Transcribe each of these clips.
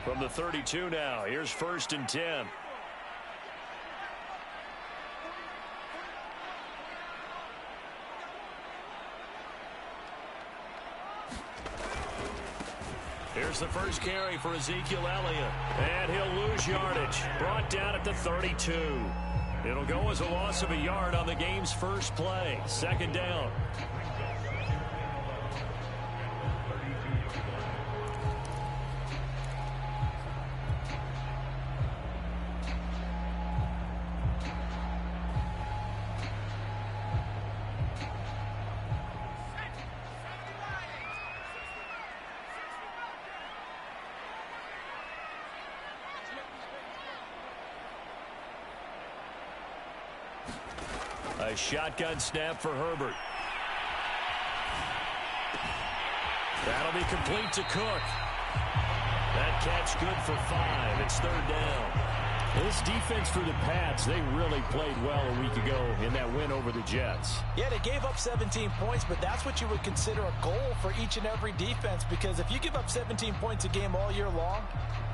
From the 32 now, here's 1st and 10. Here's the first carry for Ezekiel Elliott. And he'll lose yardage. Brought down at the 32. It'll go as a loss of a yard on the game's first play. 2nd down. A shotgun snap for Herbert. That'll be complete to Cook. That catch good for 5. It's 3rd down. This defense for the Pats, they really played well a week ago in that win over the Jets. Yeah, they gave up 17 points, but that's what you would consider a goal for each and every defense, because if you give up 17 points a game all year long,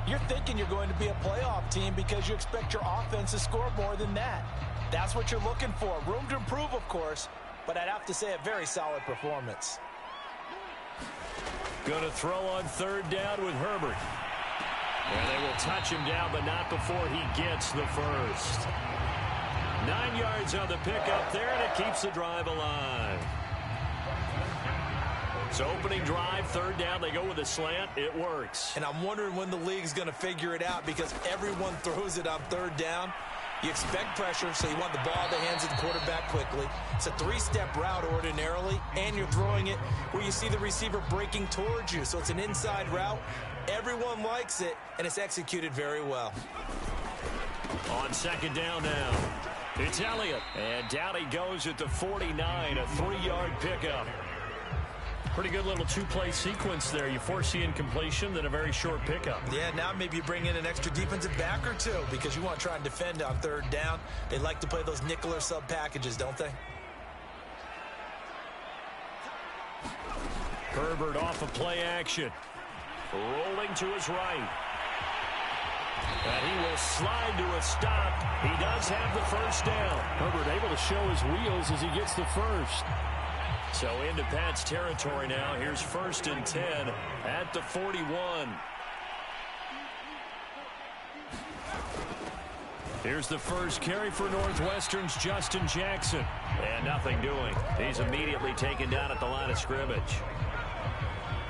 you're thinking you're going to be a playoff team because you expect your offense to score more than that. That's what you're looking for. Room to improve, of course, but I'd have to say a very solid performance. Going to throw on 3rd down with Herbert. And they will touch him down, but not before he gets the first. 9 yards on the pickup there, and it keeps the drive alive. So opening drive, 3rd down, they go with a slant. It works. And I'm wondering when the league's going to figure it out, because everyone throws it on 3rd down. You expect pressure, so you want the ball in the hands of the quarterback quickly. It's a 3-step route ordinarily, and you're throwing it where you see the receiver breaking towards you. So it's an inside route. Everyone likes it, and it's executed very well. On 2nd down now, it's Elliott. And down he goes at the 49, a 3-yard pickup. Pretty good little 2-play sequence there. You force the incompletion, then a very short pickup. Yeah, now maybe you bring in an extra defensive back or two because you want to try and defend on 3rd down. They like to play those nickel or sub packages, don't they? Herbert off of play action. Rolling to his right. And he will slide to a stop. He does have the 1st down. Herbert able to show his wheels as he gets the first. So into Pats territory now. Here's 1st and 10 at the 41. Here's the first carry for Northwestern's Justin Jackson. And nothing doing. He's immediately taken down at the line of scrimmage.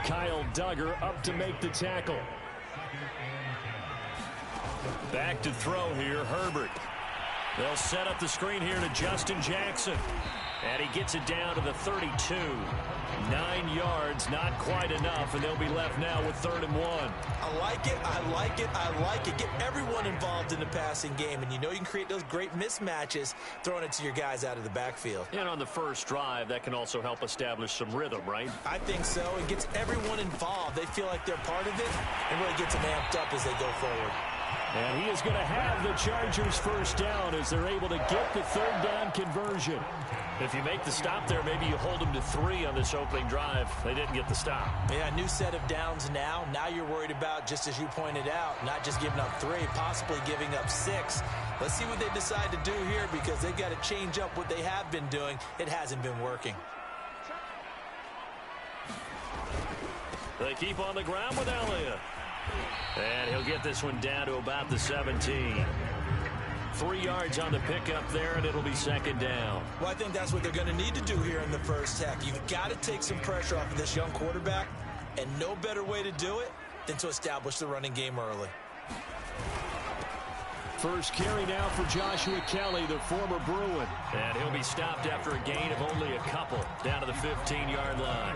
Kyle Duggar up to make the tackle. Back to throw here, Herbert. They'll set up the screen here to Justin Jackson. And he gets it down to the 32. 9 yards, not quite enough, and they'll be left now with 3rd and 1. I like it, I like it, I like it. Get everyone involved in the passing game, and you know you can create those great mismatches throwing it to your guys out of the backfield. And on the first drive, that can also help establish some rhythm, right? I think so. It gets everyone involved. They feel like they're part of it, and really gets them amped up as they go forward. And he is going to have the Chargers 1st down as they're able to get the 3rd down conversion. If you make the stop there, maybe you hold them to 3 on this opening drive. They didn't get the stop. Yeah, new set of downs now. Now you're worried about, just as you pointed out, not just giving up 3, possibly giving up 6. Let's see what they decide to do here, because they've got to change up what they have been doing. It hasn't been working. They keep on the ground with Elliott. And he'll get this one down to about the 17. 3 yards on the pickup there, and it'll be 2nd down. Well, I think that's what they're going to need to do here in the first half. You've got to take some pressure off of this young quarterback, and no better way to do it than to establish the running game early. First carry now for Joshua Kelly, the former Bruin. And he'll be stopped after a gain of only a couple, down to the 15-yard line.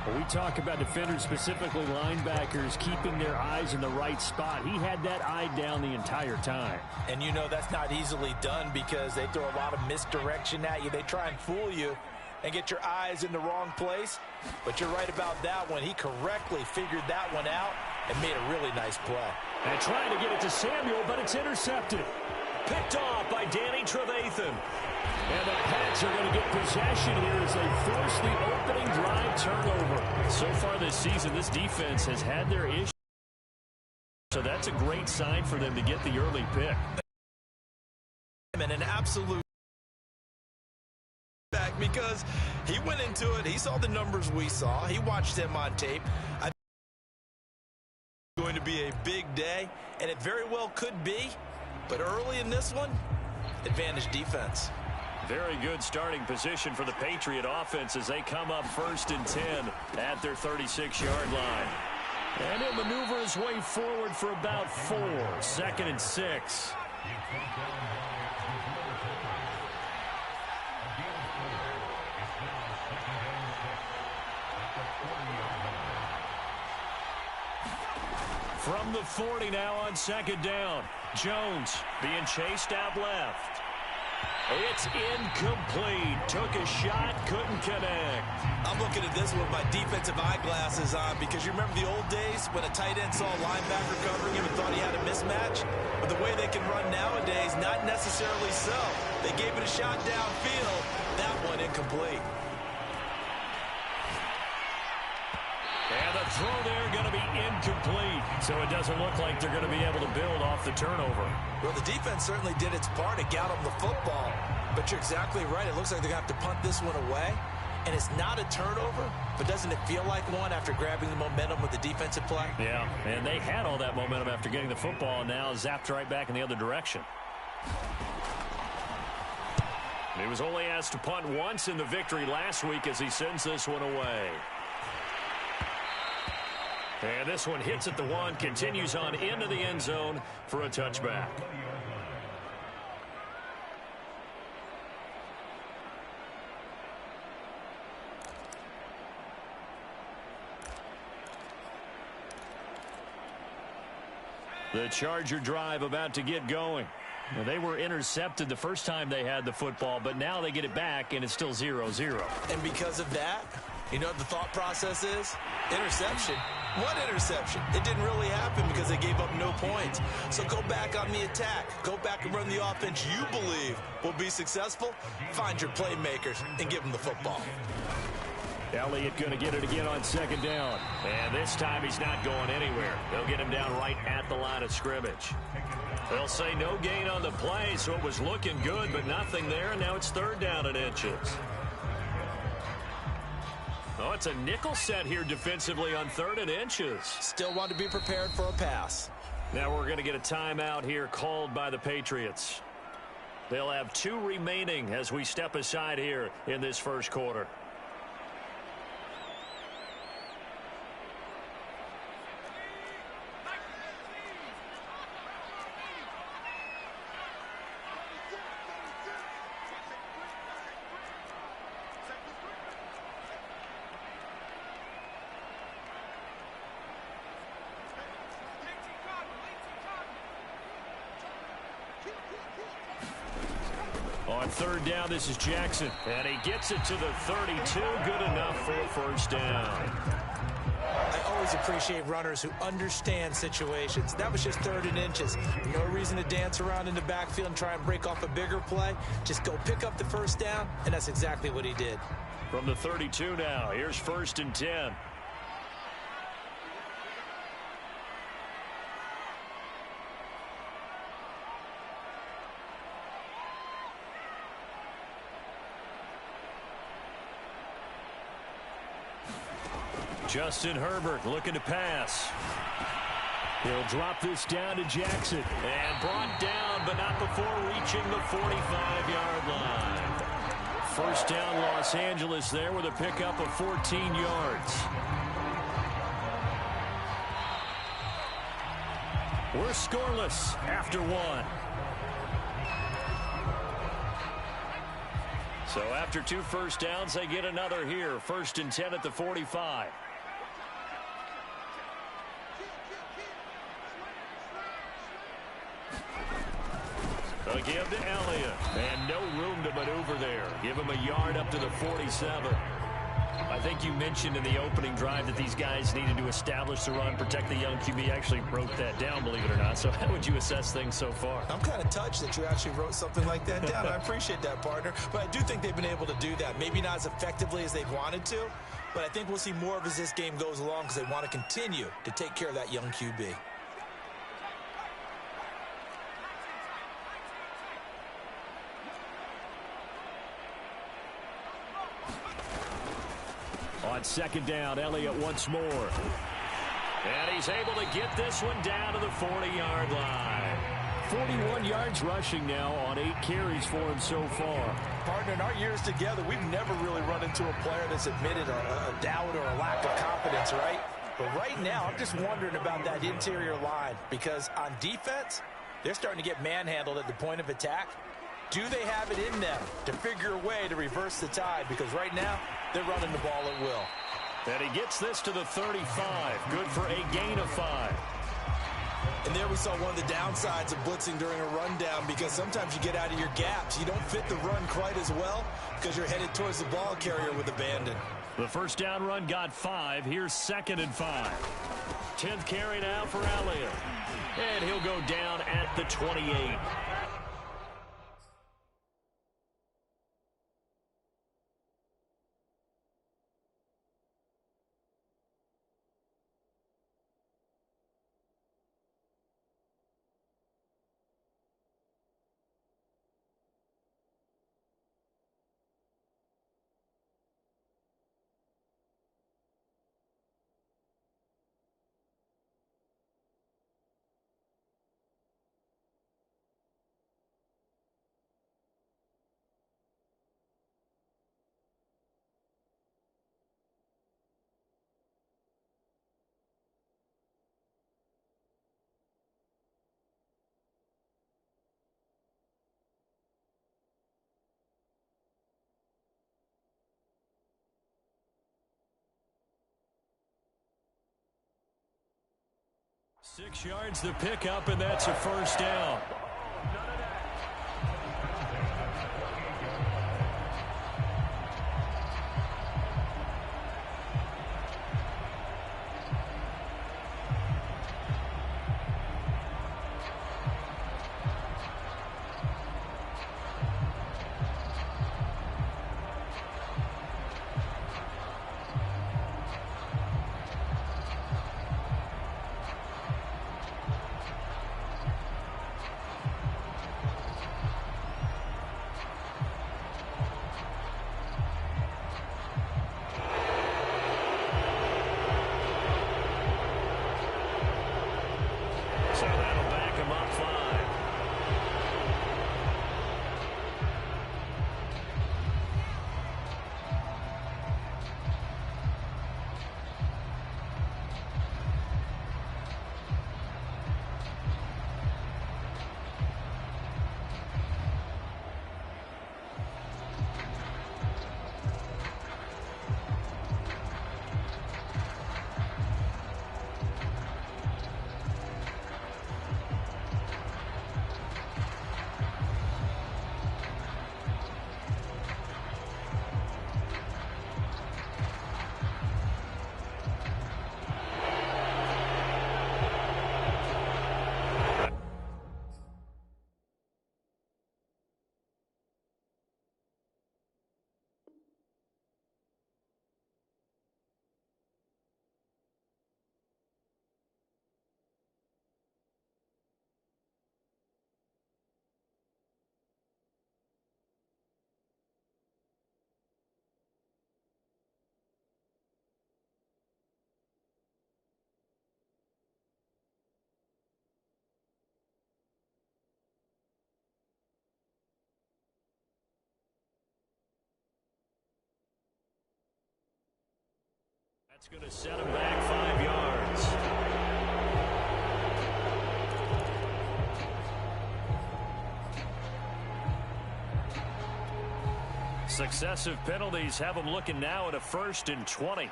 When we talk about defenders, specifically linebackers, keeping their eyes in the right spot, he had that eye down the entire time. And you know that's not easily done because they throw a lot of misdirection at you. They try and fool you and get your eyes in the wrong place. But you're right about that one. He correctly figured that one out and made a really nice play. And trying to get it to Samuel, but it's intercepted. Picked off by Danny Trevathan. And the Pats are going to get possession here as they force the opening drive turnover. So far this season, this defense has had their issues. So that's a great sign for them to get the early pick. And an absolute back because he went into it. He saw the numbers we saw. He watched him on tape. I think it's going to be a big day, and it very well could be. But early in this one, advantage defense. Very good starting position for the Patriot offense as they come up 1st and 10 at their 36-yard line. And he'll maneuver his way forward for about 4. 2nd and 6. From the 40 now on 2nd down. Jones being chased out left. It's incomplete. Took a shot, couldn't connect. I'm looking at this with my defensive eyeglasses on because you remember the old days when a tight end saw a linebacker covering him and thought he had a mismatch? But the way they can run nowadays, not necessarily so. They gave it a shot downfield. That one incomplete. And the throw there going to be incomplete. So it doesn't look like they're going to be able to build off the turnover. Well, the defense certainly did its part to get them the football. But you're exactly right. It looks like they're going to have to punt this one away. And it's not a turnover, but doesn't it feel like one after grabbing the momentum with the defensive play? Yeah, and they had all that momentum after getting the football, and now zapped right back in the other direction. He was only asked to punt once in the victory last week as he sends this one away. And this one hits at the 1, continues on into the end zone for a touchback. The Charger drive about to get going. Now, they were intercepted the first time they had the football, but now they get it back, and it's still 0-0. And because of that, you know what the thought process is? Interception. What interception? It didn't really happen because they gave up no points. So go back on the attack. Go back and run the offense you believe will be successful. Find your playmakers and give them the football. Elliott going to get it again on 2nd down. And this time he's not going anywhere. They'll get him down right at the line of scrimmage. They'll say no gain on the play, so it was looking good, but nothing there, and now it's 3rd down and inches. Oh, it's a nickel set here defensively on 3rd and inches. Still want to be prepared for a pass. Now we're going to get a timeout here called by the Patriots. They'll have 2 remaining as we step aside here in this first quarter. On 3rd down, this is Jackson. And he gets it to the 32. Good enough for a 1st down. I always appreciate runners who understand situations. That was just 3rd and inches. No reason to dance around in the backfield and try and break off a bigger play. Just go pick up the 1st down, and that's exactly what he did. From the 32 now, here's 1st and 10. Justin Herbert looking to pass. He'll drop this down to Jackson. And brought down, but not before reaching the 45-yard line. 1st down, Los Angeles there with a pickup of 14 yards. We're scoreless after 1. So after 2 1st downs, they get another here. 1st and 10 at the 45. A give to Elliott. And no room to maneuver there. Give him a yard up to the 47. I think you mentioned in the opening drive that these guys needed to establish the run, protect the young QB. Actually wrote that down, believe it or not. So how would you assess things so far? I'm kind of touched that you actually wrote something like that down. I appreciate that, partner. But I do think they've been able to do that. Maybe not as effectively as they've wanted to, but I think we'll see more of as this game goes along because they want to continue to take care of that young QB. On second down, Elliott once more. And he's able to get this one down to the 40-yard line. 41 yards rushing now on 8 carries for him so far. Partner, in our years together, we've never really run into a player that's admitted a doubt or a lack of confidence, right? But right now, I'm just wondering about that interior line, because on defense, they're starting to get manhandled at the point of attack. Do they have it in them to figure a way to reverse the tide? Because right now, they're running the ball at will. And he gets this to the 35. Good for a gain of 5. And there we saw one of the downsides of blitzing during a rundown, because sometimes you get out of your gaps. You don't fit the run quite as well because you're headed towards the ball carrier with abandon. The first down run got 5. Here's 2nd and 5. 10th carry now for Elliott. And he'll go down at the 28. Six yards the pickup, and that's a first down. That's going to set him back 5 yards. Successive penalties have him looking now at a 1st and 20.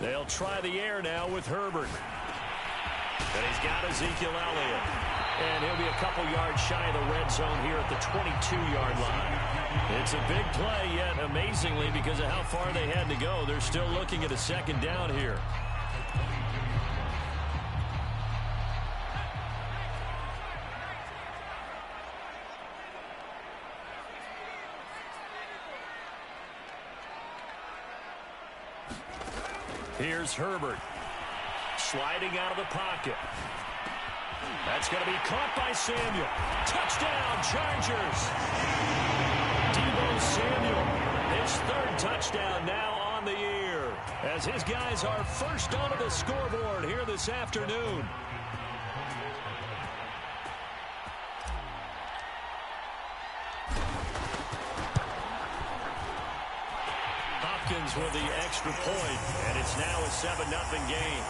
They'll try the air now with Herbert. And he's got Ezekiel Elliott. And he'll be a couple yards shy of the red zone here at the 22-yard line. It's a big play, yet amazingly, because of how far they had to go, they're still looking at a 2nd down here. Here's Herbert. Sliding out of the pocket. That's going to be caught by Samuel. Touchdown, Chargers. Deebo Samuel, his third touchdown now on the year, as his guys are first onto the scoreboard here this afternoon. Hopkins with the extra point, and it's now a 7-0 game.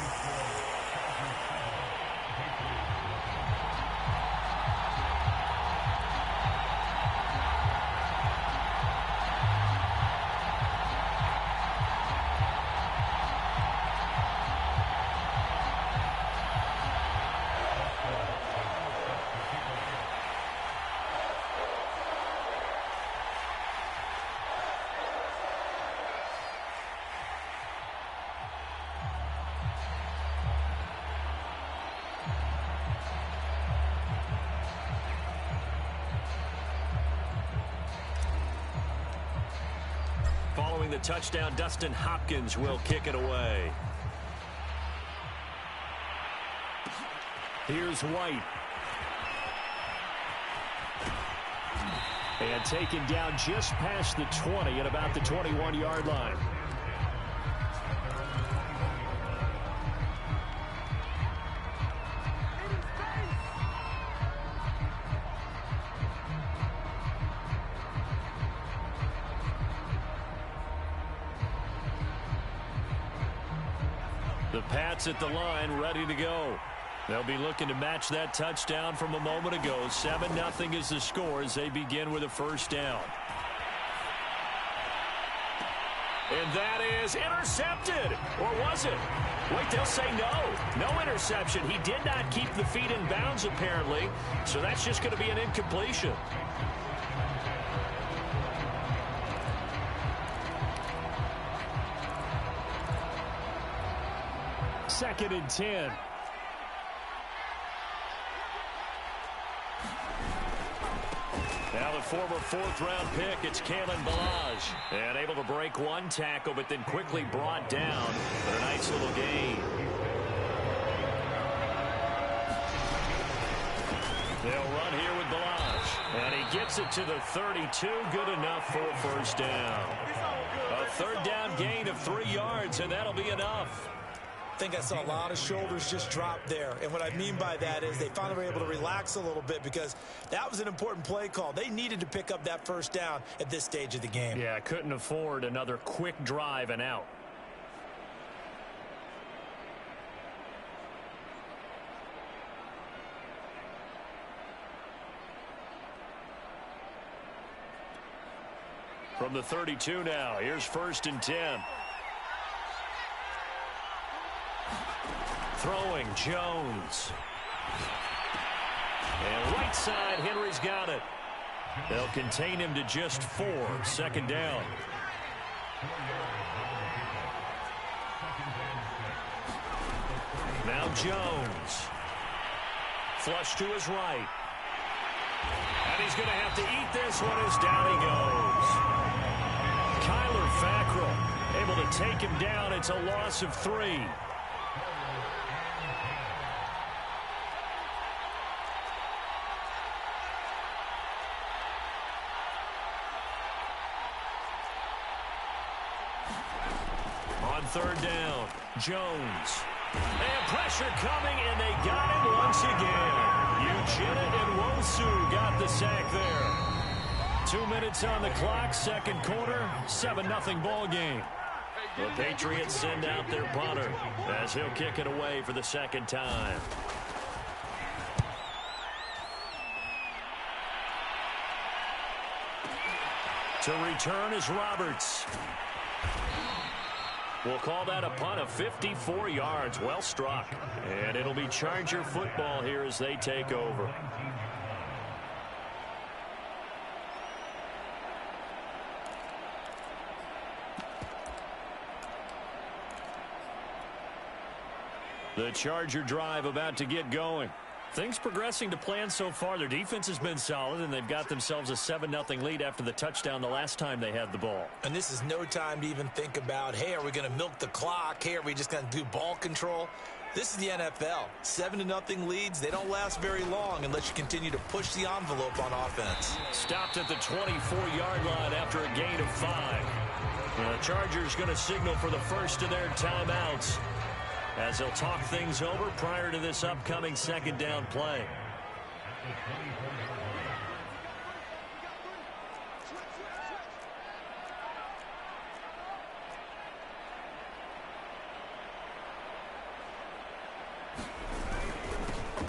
Following the touchdown, Dustin Hopkins will kick it away. Here's White. And taken down just past the 20 at about the 21-yard line. The Pats at the line, ready to go. They'll be looking to match that touchdown from a moment ago. 7-0 is the score as they begin with a first down. And that is intercepted. Or was it? Wait, they'll say no. No interception. He did not keep the feet in bounds, apparently. So that's just going to be an incompletion. Second and 10. Now the former fourth-round pick, it's Kalen Ballage. And able to break one tackle, but then quickly brought down. But a nice little gain. They'll run here with Ballage. And he gets it to the 32. Good enough for a first down. A third down gain of 3 yards, and that'll be enough. I think I saw a lot of shoulders just drop there. And what I mean by that is they finally were able to relax a little bit because that was an important play call. They needed to pick up that first down at this stage of the game. Yeah, couldn't afford another quick drive and out. From the 32 now, here's first and 10. Throwing, Jones. And right side, Henry's got it. They'll contain him to just 4. Second down. Now Jones. Flush to his right. And he's going to have to eat this one as down he goes. Kyler Fackrell able to take him down. It's a loss of 3. Third down, Jones. And pressure coming, and they got him once again. Ujeda and Wosu got the sack there. 2 minutes on the clock, second quarter, 7-0 ball game. The Patriots send out their punter as he'll kick it away for the second time. To return is Roberts. We'll call that a punt of 54 yards. Well struck. And it'll be Charger football here as they take over. The Charger drive about to get going. Things progressing to plan so far. Their defense has been solid, and they've got themselves a 7-0 lead after the touchdown the last time they had the ball. And this is no time to even think about, hey, are we going to milk the clock? Hey, are we just going to do ball control? This is the NFL. 7-0 leads, they don't last very long unless you continue to push the envelope on offense. Stopped at the 24-yard line after a gain of 5. The Chargers going to signal for the first of their timeouts as they'll talk things over prior to this upcoming second down play.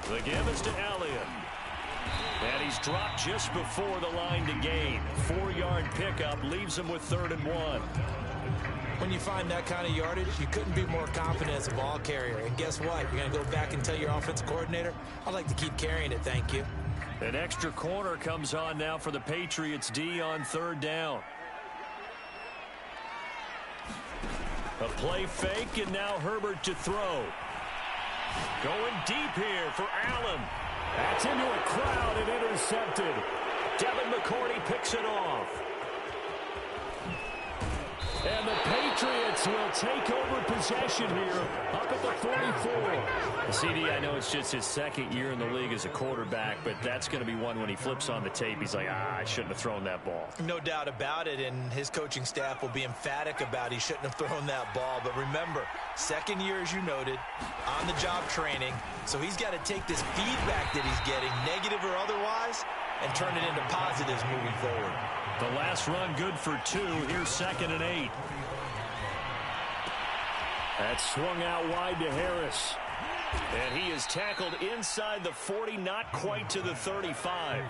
The give is to Elliott. And he's dropped just before the line to gain. 4-yard pickup leaves him with 3rd and 1. When you find that kind of yardage, you couldn't be more confident as a ball carrier. And guess what? You're going to go back and tell your offensive coordinator, I'd like to keep carrying it, thank you. An extra corner comes on now for the Patriots D on 3rd down. A play fake, and now Herbert to throw. Going deep here for Allen. That's into a crowd and intercepted. Devin McCourty picks it off. And the Patriots will take over possession here up at the 44. CD, I know it's just his 2nd year in the league as a quarterback, but that's going to be one when he flips on the tape. He's like, I shouldn't have thrown that ball. No doubt about it, and his coaching staff will be emphatic about he shouldn't have thrown that ball. But remember, 2nd year, as you noted, on-the-job training. So he's got to take this feedback that he's getting, negative or otherwise, and turn it into positives moving forward. The last run good for 2. Here's 2nd and 8. That's swung out wide to Harris. And he is tackled inside the 40, not quite to the 35.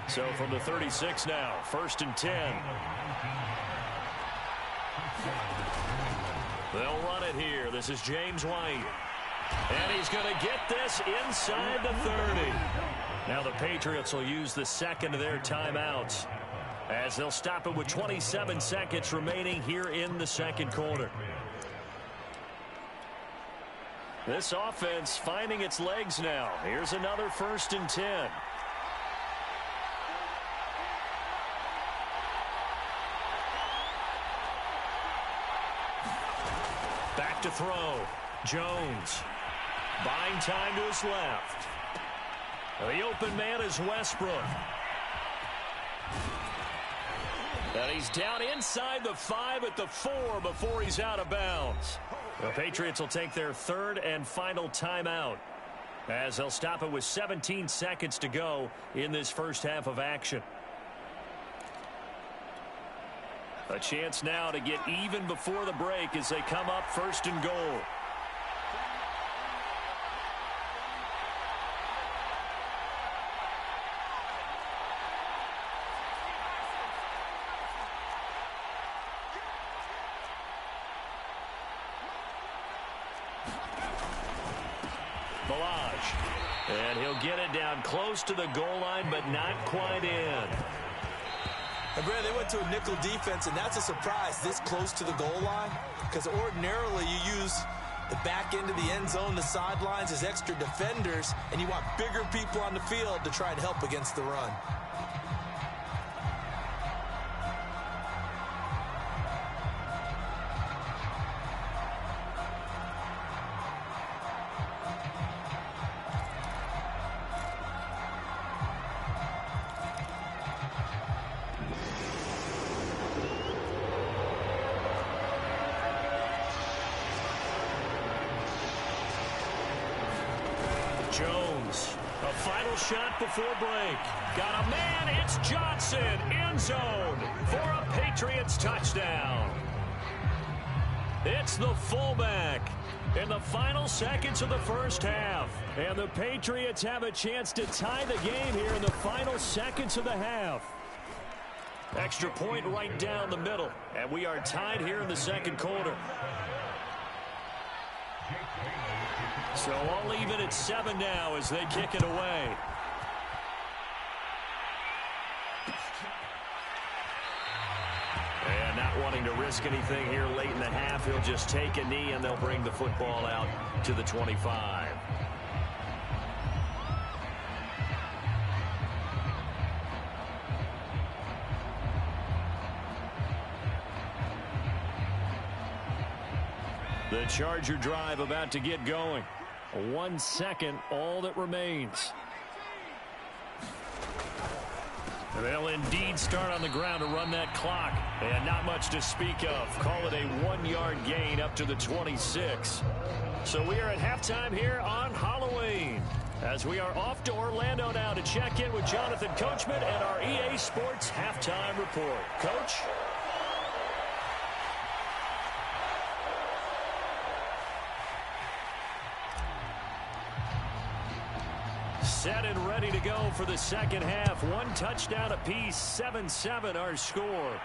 So from the 36 now, 1st and 10. They'll run it here. This is James White. And he's going to get this inside the 30. Now the Patriots will use the 2nd of their timeouts, as they'll stop it with 27 seconds remaining here in the 2nd quarter. This offense finding its legs now. Here's another 1st and 10. Back to throw. Jones. Buying time to his left. The open man is Westbrook. And he's down inside the 5 at the 4 before he's out of bounds. The Patriots will take their 3rd and final timeout, as they'll stop it with 17 seconds to go in this first half of action. A chance now to get even before the break as they come up 1st and goal. And he'll get it down close to the goal line, but not quite in. And Brad, they went to a nickel defense, and that's a surprise this close to the goal line, because ordinarily you use the back end of the end zone, the sidelines as extra defenders, and you want bigger people on the field to try and help against the run. Jones, a final shot before break. Got a man, it's Johnson, end zone for a Patriots touchdown. It's the fullback in the final seconds of the first half. And the Patriots have a chance to tie the game here in the final seconds of the half. Extra point right down the middle, and we are tied here in the 2nd quarter. So all even at 7 now as they kick it away. And not wanting to risk anything here late in the half, he'll just take a knee and they'll bring the football out to the 25. The Charger drive about to get going. 1 second, all that remains. They'll indeed start on the ground to run that clock. And not much to speak of. Call it a 1-yard gain up to the 26. So we are at halftime here on Halloween, as we are off to Orlando now to check in with Jonathan Coachman and our EA Sports Halftime Report. Coach? Set and ready to go for the second half. 1 touchdown apiece, 7-7 our score.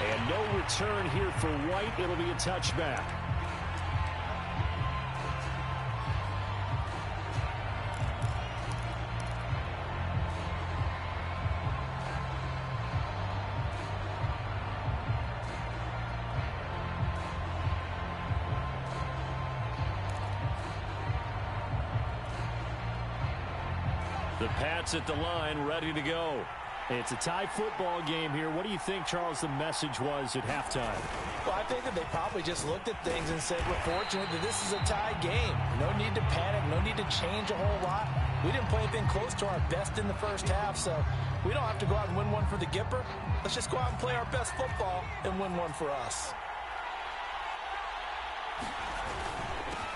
And no return here for White. It'll be a touchback. The Pats at the line, ready to go. It's a tie football game here. What do you think, Charles, the message was at halftime? Well, I think that they probably just looked at things and said, we're fortunate that this is a tie game. No need to panic, no need to change a whole lot. We didn't play anything close to our best in the first half, so we don't have to go out and win one for the Gipper. Let's just go out and play our best football and win one for us.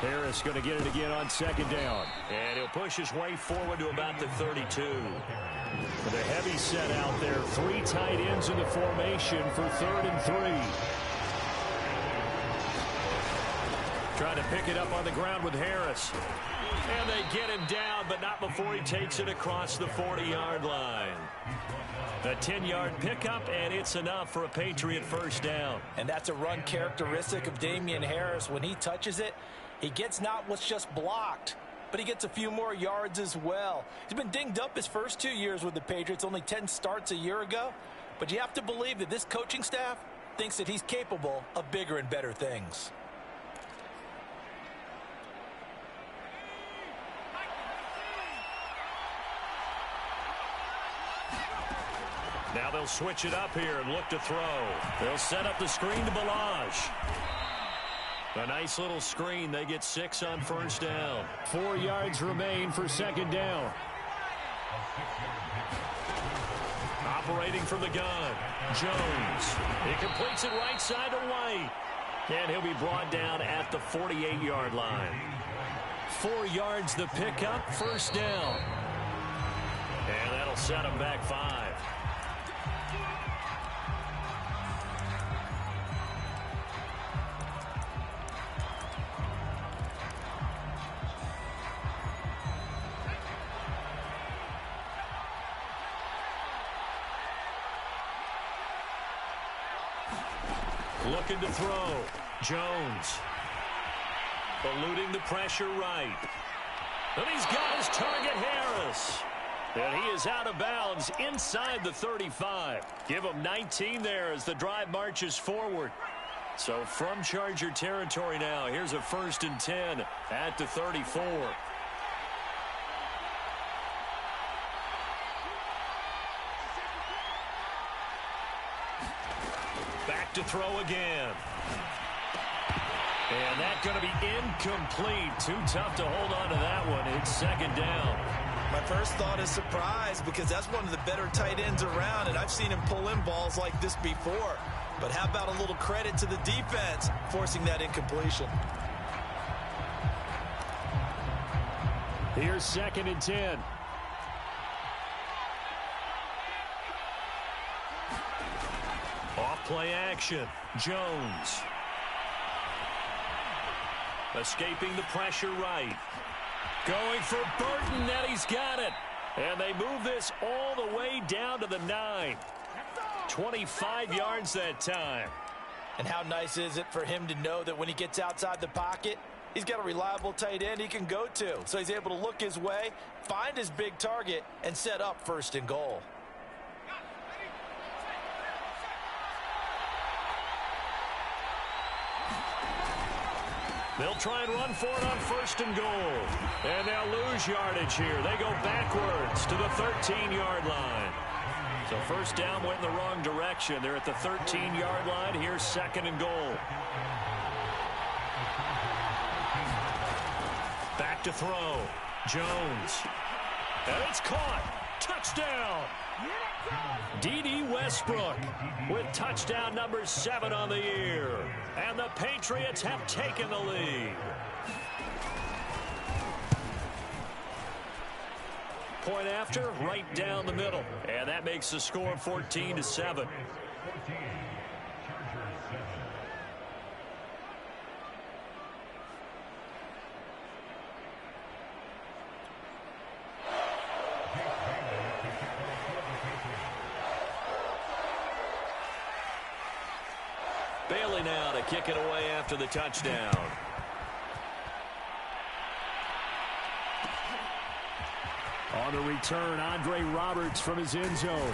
Harris going to get it again on second down. And he'll push his way forward to about the 32. With a heavy set out there. 3 tight ends in the formation for 3rd and 3. Trying to pick it up on the ground with Harris. And they get him down, but not before he takes it across the 40-yard line. A 10-yard pickup, and it's enough for a Patriot first down. And that's a run characteristic of Damian Harris. When he touches it, he gets not what's just blocked, but he gets a few more yards as well. He's been dinged up his first 2 years with the Patriots, only 10 starts a year ago. But you have to believe that this coaching staff thinks that he's capable of bigger and better things. Now they'll switch it up here and look to throw. They'll set up the screen to Ballage. A nice little screen. They get 6 on first down. 4 yards remain for second down. Operating from the gun, Jones. He completes it right side to White. And he'll be brought down at the 48-yard line. 4 yards the pickup, first down. And that'll set him back 5. Looking to throw. Jones. Eluding the pressure right. And he's got his target, Harris. And he is out of bounds inside the 35. Give him 19 there as the drive marches forward. So from Charger territory now, here's a 1st and 10 at the 34. Back to throw again. And that's going to be incomplete. Too tough to hold on to that one. It's second down. My first thought is surprise, because that's one of the better tight ends around, and I've seen him pull in balls like this before. But how about a little credit to the defense forcing that incompletion? Here's 2nd and 10. Off play action. Jones. Escaping the pressure right. Going for Burton, and he's got it. And they move this all the way down to the 9. 25 yards that time. And how nice is it for him to know that when he gets outside the pocket, he's got a reliable tight end he can go to. So he's able to look his way, find his big target, and set up 1st and goal. They'll try and run for it on 1st and goal. And they'll lose yardage here. They go backwards to the 13-yard line. So first down went in the wrong direction. They're at the 13-yard line. Here's second and goal. Back to throw. Jones. And it's caught. Touchdown. D.D. Westbrook with touchdown number 7 on the year. And the Patriots have taken the lead. Point after, right down the middle. And that makes the score 14-7. Bailey now to kick it away after the touchdown. On the return, Andre Roberts from his end zone.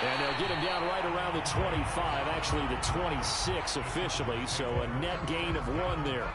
And they'll get him down right around the 25, actually the 26 officially, so a net gain of 1 there.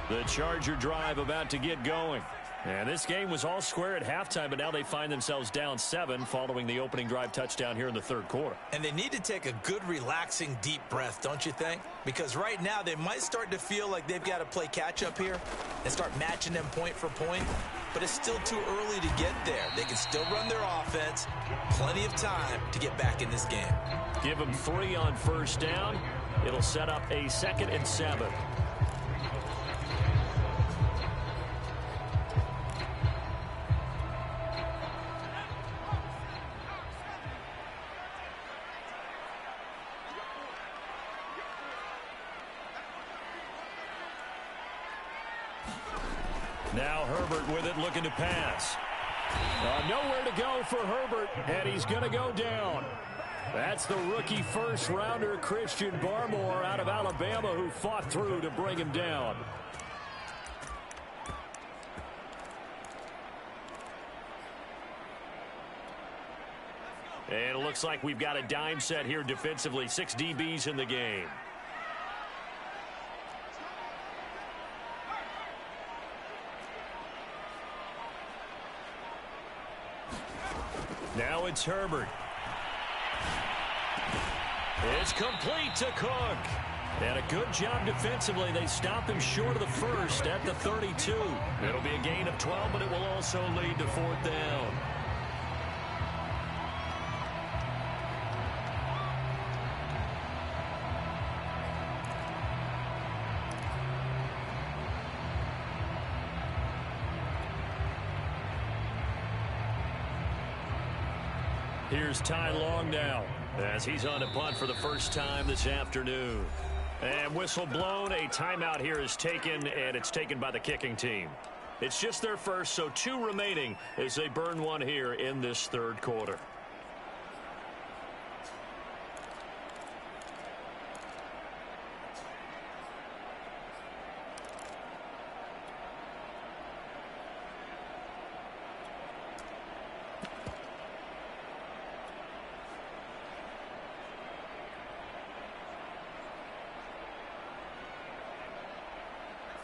The Charger drive about to get going. And this game was all square at halftime, but now they find themselves down 7 following the opening drive touchdown here in the third quarter. And they need to take a good, relaxing, deep breath, don't you think? Because right now they might start to feel like they've got to play catch-up here and start matching them point for point. But it's still too early to get there. They can still run their offense. Plenty of time to get back in this game. Give them 3 on first down. It'll set up a 2nd and 7. Now Herbert with it, looking to pass. Nowhere to go for Herbert, and he's going to go down. That's the rookie first-rounder Christian Barmore out of Alabama who fought through to bring him down. And it looks like we've got a dime set here defensively. 6 DBs in the game. Now it's Herbert. It's complete to Cook. And a good job defensively. They stop him short of the first at the 32. It'll be a gain of 12, but it will also lead to 4th down. Here's Ty Long now as he's on to punt for the first time this afternoon. And whistle blown. A timeout here is taken, and it's taken by the kicking team. It's just their first, so 2 remaining as they burn 1 here in this third quarter.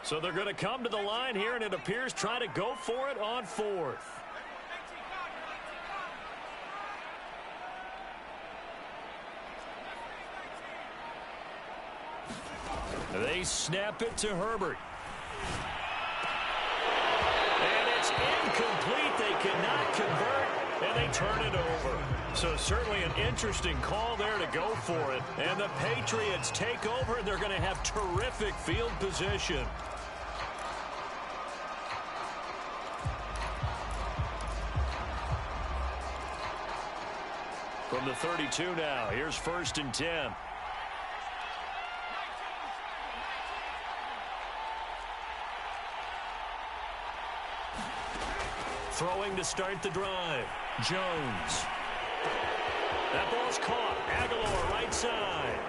So they're going to come to the line here, and it appears try to go for it on 4th. They snap it to Herbert. And it's incomplete. They cannot convert, and they turn it over. So certainly an interesting call there to go for it. And the Patriots take over, and they're going to have terrific field position. From the 32 now, here's 1st and 10. Throwing to start the drive. Jones. That ball's caught. Aguilar right side.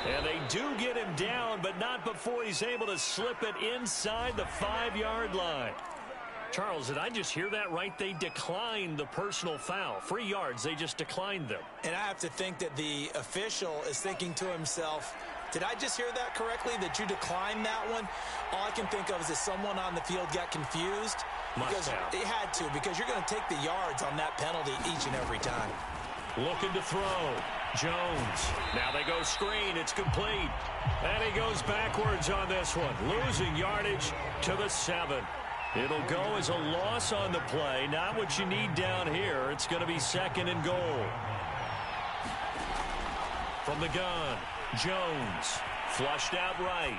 And they do get him down, but not before he's able to slip it inside the 5-yard line. Charles, did I just hear that right? They declined the personal foul. 3 yards, they just declined them. And I have to think that the official is thinking to himself, did I just hear that correctly, that you declined that one? All I can think of is that someone on the field got confused. Because they had to, because you're going to take the yards on that penalty each and every time. Looking to throw. Jones. Now they go screen. It's complete. And he goes backwards on this one. Losing yardage to the 7. It'll go as a loss on the play. Not what you need down here. It's going to be 2nd and goal. From the gun, Jones. Flushed out right.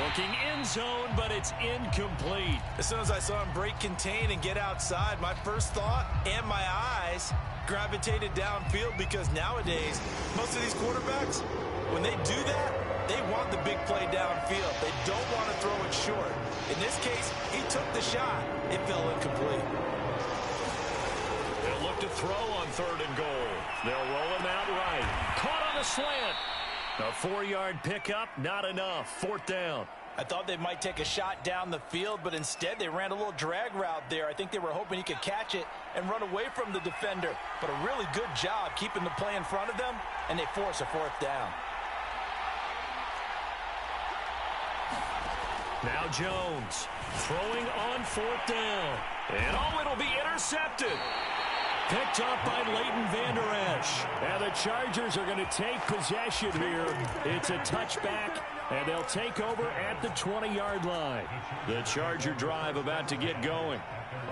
Looking end zone, but it's incomplete. As soon as I saw him break contain and get outside, my first thought and my eyes gravitated downfield, because nowadays, most of these quarterbacks, when they do that, they want the big play downfield. They don't want to throw it short. In this case, he took the shot. It fell incomplete. They'll look to throw on 3rd and goal. They'll roll him out right. Caught on the slant. A 4-yard pickup, not enough. 4th down. I thought they might take a shot down the field, but instead they ran a little drag route there. I think they were hoping he could catch it and run away from the defender. But a really good job keeping the play in front of them, and they force a 4th down. Now Jones throwing on 4th down. And it'll be intercepted. Picked up by Leighton Vander Esch. And the Chargers are going to take possession here. It's a touchback, and they'll take over at the 20-yard line. The Charger drive about to get going.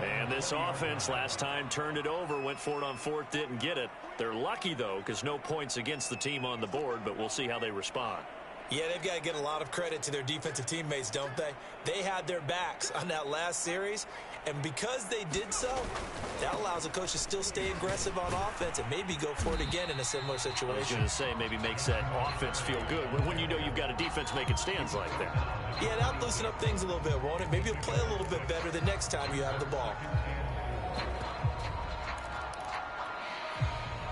And this offense last time turned it over, went for it on 4th, didn't get it. They're lucky, though, because no points against the team on the board, but we'll see how they respond. Yeah, they've got to get a lot of credit to their defensive teammates, don't they? They had their backs on that last series, and because they did so, that allows a coach to still stay aggressive on offense and maybe go for it again in a similar situation. I was going to say, maybe makes that offense feel good when you know you've got a defense making stands like that. Yeah, that'll loosen up things a little bit, won't it? Maybe you'll play a little bit better the next time you have the ball.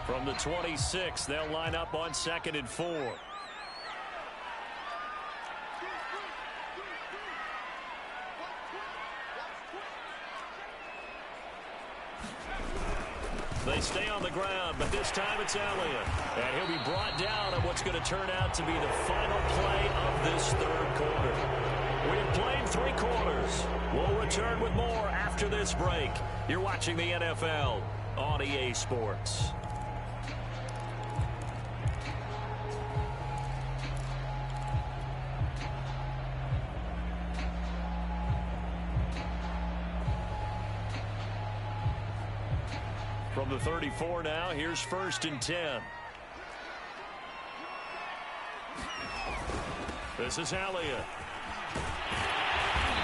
From the 26, they'll line up on 2nd and 4. They stay on the ground, but this time it's Elliott. And he'll be brought down on what's going to turn out to be the final play of this 3rd quarter. We've played 3 quarters. We'll return with more after this break. You're watching the NFL on EA Sports. From the 34 now, here's 1st and 10. This is Elliott.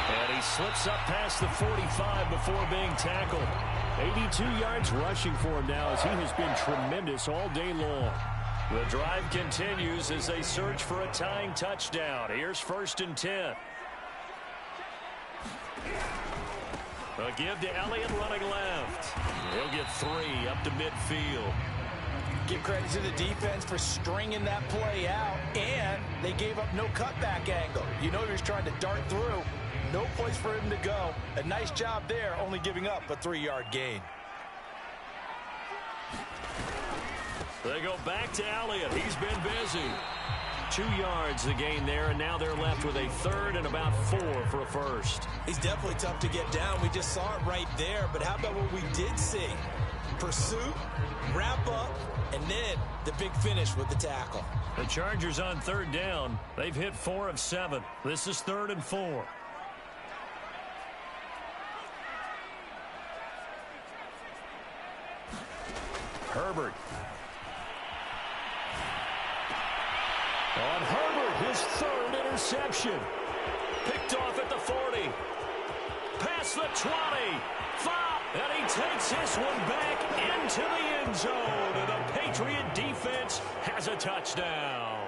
And he slips up past the 45 before being tackled. 82 yards rushing for him now, as he has been tremendous all day long. The drive continues as they search for a tying touchdown. Here's 1st and 10. A give to Elliott running left. He'll get 3 up to midfield. Give credit to the defense for stringing that play out, and they gave up no cutback angle. You know he was trying to dart through. No place for him to go. A nice job there, only giving up a 3-yard gain. They go back to Elliott. He's been busy. 2 yards the gain there, and now they're left with a 3rd and about 4 for a 1st. He's definitely tough to get down. We just saw it right there, but how about what we did see? Pursuit, wrap up, and then the big finish with the tackle. The Chargers on 3rd down. They've hit 4 of 7. This is 3rd and 4. Herbert. On Herbert, his 3rd interception. Picked off at the 40. Past the 20. 5. And he takes this one back into the end zone. And the Patriot defense has a touchdown.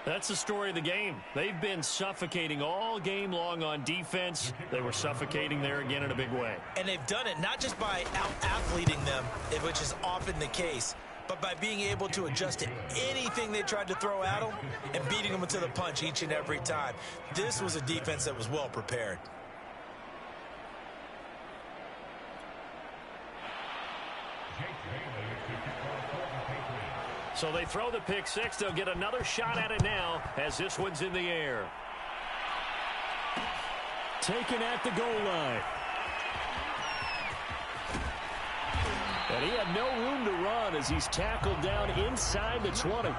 That's the story of the game. They've been suffocating all game long on defense. They were suffocating there again in a big way. And they've done it not just by out-athleting them, which is often the case, but by being able to adjust to anything they tried to throw at them and beating them to the punch each and every time. This was a defense that was well prepared. So they throw the pick six. They'll get another shot at it now as this one's in the air. Taken at the goal line. And he had no room to run as he's tackled down inside the 20.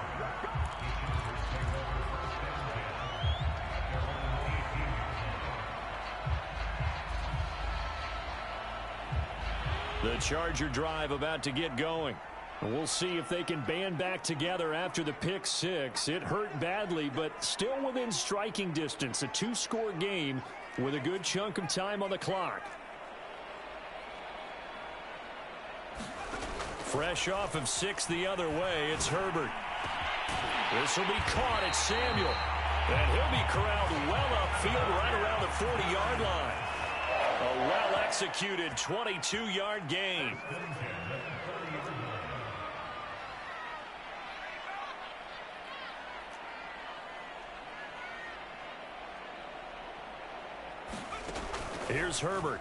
The Charger drive about to get going. We'll see if they can band back together after the pick six. It hurt badly, but still within striking distance. A two-score game with a good chunk of time on the clock. Fresh off of six the other way, it's Herbert. This will be caught at Samuel. And he'll be corralled well upfield right around the 40-yard line. A well-executed 22-yard gain. Here's Herbert.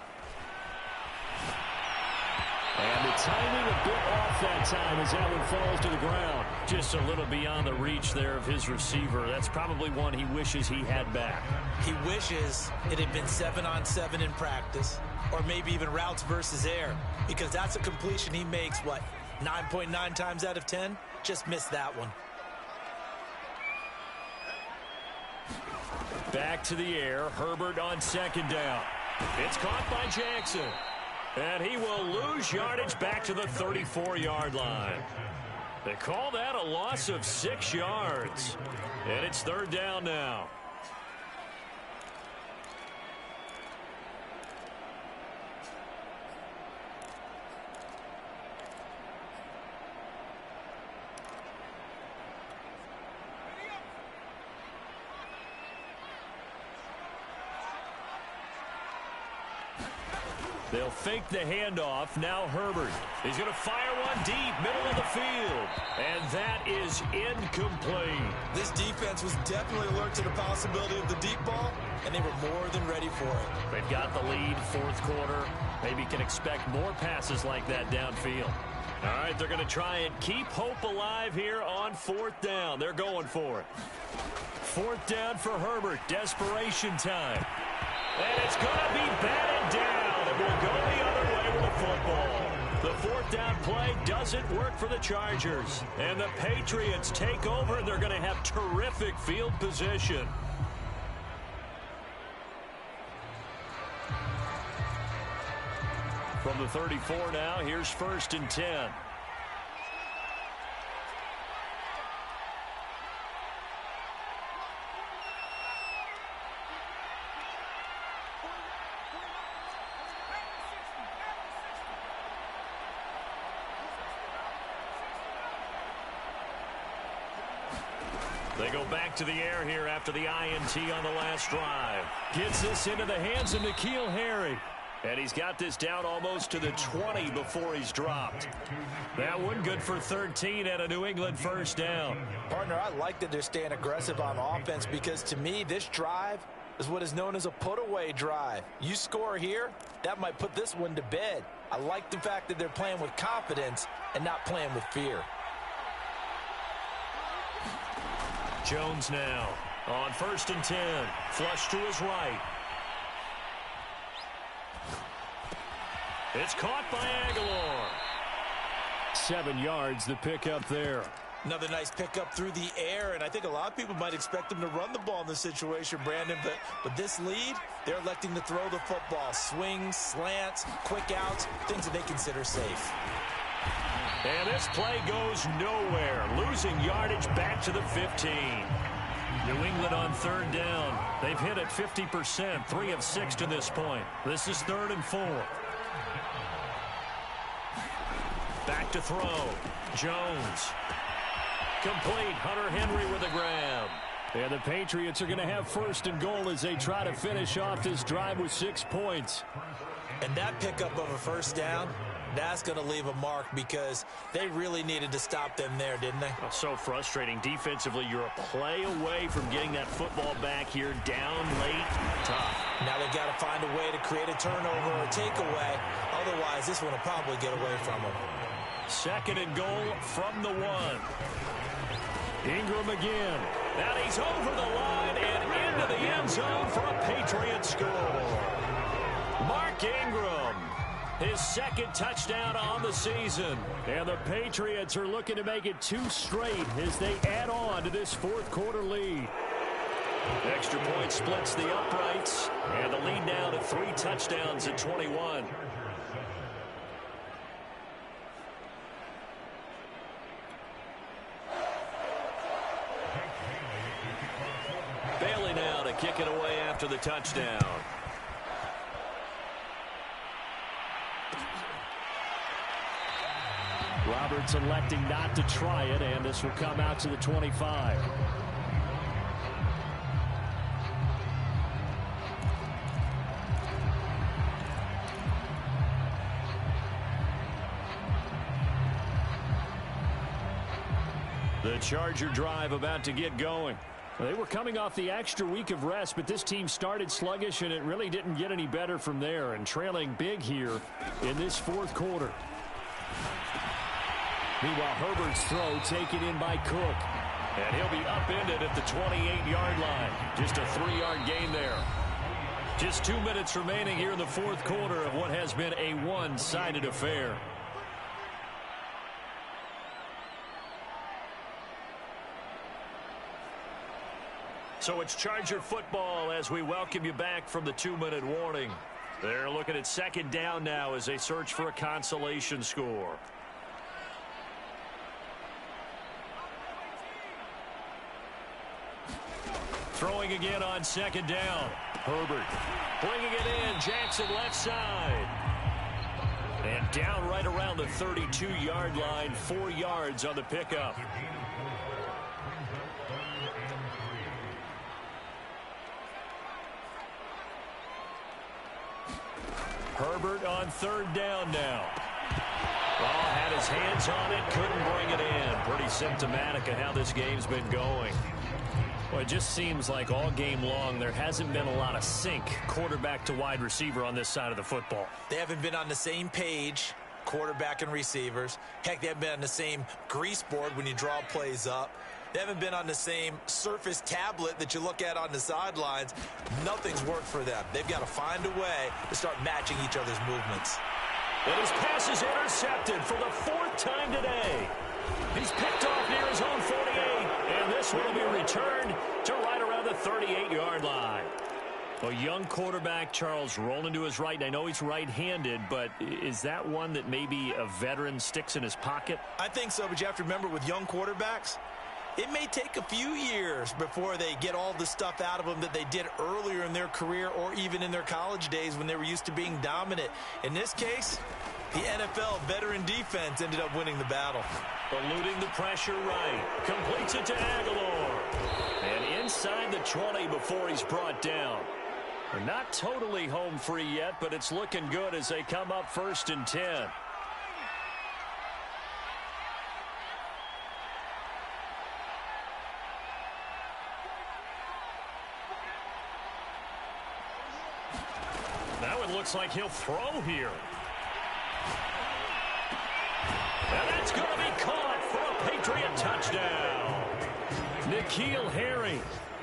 And the timing a bit off that time as that one falls to the ground. Just a little beyond the reach there of his receiver. That's probably one he wishes he had back. He wishes it had been 7-on-7 in practice, or maybe even routes versus air, because that's a completion he makes, 9.9 times out of 10? Just missed that one. Back to the air. Herbert on second down. It's caught by Jackson. And he will lose yardage back to the 34-yard line. They call that a loss of 6 yards. And it's third down now. They'll fake the handoff. Now Herbert. He's going to fire one deep, middle of the field. And that is incomplete. This defense was definitely alert to the possibility of the deep ball, and they were more than ready for it. They've got the lead, fourth quarter. Maybe can expect more passes like that downfield. All right, they're going to try and keep hope alive here on fourth down. They're going for it. Fourth down for Herbert. Desperation time. And it's going to be batted down. It will go the other way with the football. The fourth down play doesn't work for the Chargers. And the Patriots take over, and they're going to have terrific field position. From the 34 now, here's first and 10. They go back to the air here after the INT on the last drive. Gets this into the hands of N'Keal Harry. And he's got this down almost to the 20 before he's dropped. That one good for 13 at a New England first down. Partner, I like that they're staying aggressive on offense because to me this drive is what is known as a put-away drive. You score here, that might put this one to bed. I like the fact that they're playing with confidence and not playing with fear. Jones now on first and 10. Flush to his right. It's caught by Aguilar. 7 yards, the pickup there. Another nice pickup through the air, and I think a lot of people might expect them to run the ball in this situation, Brandon, but this lead, they're electing to throw the football. Swings, slants, quick outs, things that they consider safe. And this play goes nowhere. Losing yardage back to the 15. New England on third down. They've hit it 50%, 3 of 6 to this point. This is 3rd and 4. Back to throw. Jones. Complete. Hunter Henry with a grab. And the Patriots are going to have first and goal as they try to finish off this drive with 6 points. And that pickup of a first down That's going to leave a mark because they really needed to stop them there, didn't they? Oh, so frustrating. Defensively, you're a play away from getting that football back here. Down late. Tough. Now they've got to find a way to create a turnover or a takeaway. Otherwise, this one will probably get away from them. 2nd and goal from the 1. Ingram again. And he's over the line and into the end zone for a Patriot score. Mark Ingram, his 2nd touchdown on the season. And the Patriots are looking to make it 2 straight as they add on to this 4th quarter lead. Extra point splits the uprights, and the lead now to 3 touchdowns at 21. Bailey now to kick it away after the touchdown. Roberts electing not to try it, and this will come out to the 25. The Charger drive about to get going. They were coming off the extra week of rest, but this team started sluggish, and it really didn't get any better from there, and trailing big here in this 4th quarter. Meanwhile, Herbert's throw taken in by Cook. And he'll be upended at the 28-yard line. Just a 3-yard gain there. Just 2 minutes remaining here in the 4th quarter of what has been a one-sided affair. So it's Charger football as we welcome you back from the 2-minute warning. They're looking at 2nd down now as they search for a consolation score. Throwing again on 2nd down. Herbert bringing it in. Jackson left side. And down right around the 32-yard line. 4 yards on the pickup. Herbert on 3rd down now. Oh, had his hands on it. Couldn't bring it in. Pretty symptomatic of how this game's been going. Well, it just seems like all game long there hasn't been a lot of sync quarterback to wide receiver on this side of the football. They haven't been on the same page, quarterback and receivers. Heck, they haven't been on the same grease board when you draw plays up. They haven't been on the same surface tablet that you look at on the sidelines. Nothing's worked for them. They've got to find a way to start matching each other's movements. And his pass is intercepted for the 4th time today. He's picked off near his own 48, and this one will be returned to right around the 38-yard line. A young quarterback, Charles, rolling to his right, and I know he's right-handed, but is that one that maybe a veteran sticks in his pocket? I think so, but you have to remember with young quarterbacks, it may take a few years before they get all the stuff out of them that they did earlier in their career or even in their college days when they were used to being dominant. In this case, the NFL veteran defense ended up winning the battle. Eluding the pressure right. Completes it to Aguilar. And inside the 20 before he's brought down. They're not totally home free yet, but it's looking good as they come up 1st and 10. Now it looks like he'll throw here. And that's going to be caught for a Patriot touchdown. N'Keal Harry,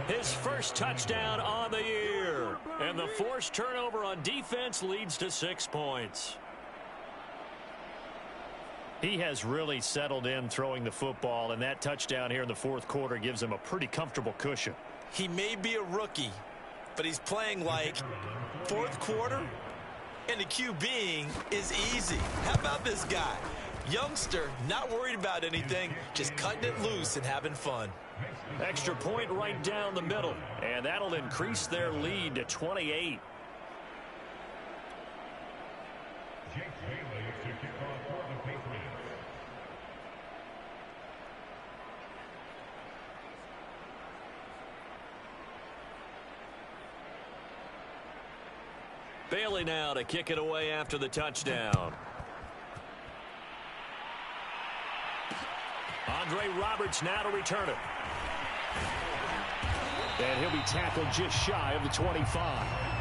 his first touchdown on the year. And the forced turnover on defense leads to 6 points. He has really settled in throwing the football, and that touchdown here in the 4th quarter gives him a pretty comfortable cushion. He may be a rookie, but he's playing like 4th quarter, and the QBing is easy. How about this guy? Youngster, not worried about anything, just cutting it loose and having fun. Extra point right down the middle, and that'll increase their lead to 28. Bailey now to kick it away after the touchdown. Andre Roberts now to return it. And he'll be tackled just shy of the 25.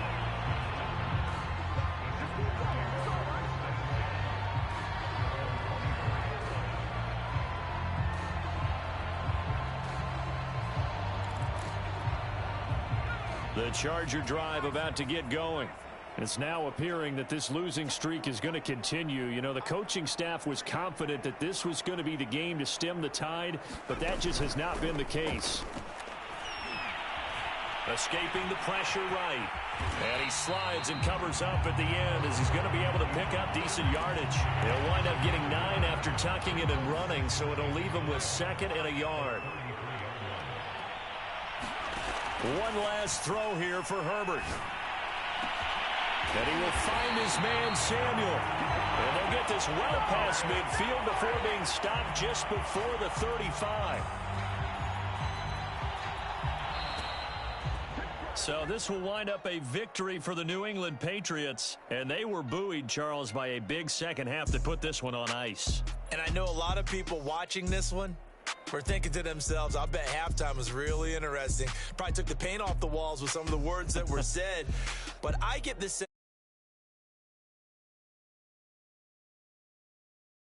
The Charger drive about to get going. It's now appearing that this losing streak is going to continue. You know, the coaching staff was confident that this was going to be the game to stem the tide, but that just has not been the case. Escaping the pressure right. And he slides and covers up at the end as he's going to be able to pick up decent yardage. He'll wind up getting 9 after tucking it and running, so it'll leave him with 2nd and a yard. One last throw here for Herbert. And he will find his man Samuel. And they'll get this well past midfield before being stopped just before the 35. So this will wind up a victory for the New England Patriots. And they were buoyed, Charles, by a big second half to put this one on ice. And I know a lot of people watching this one were thinking to themselves, I bet halftime was really interesting. Probably took the paint off the walls with some of the words that were said. But I get this sense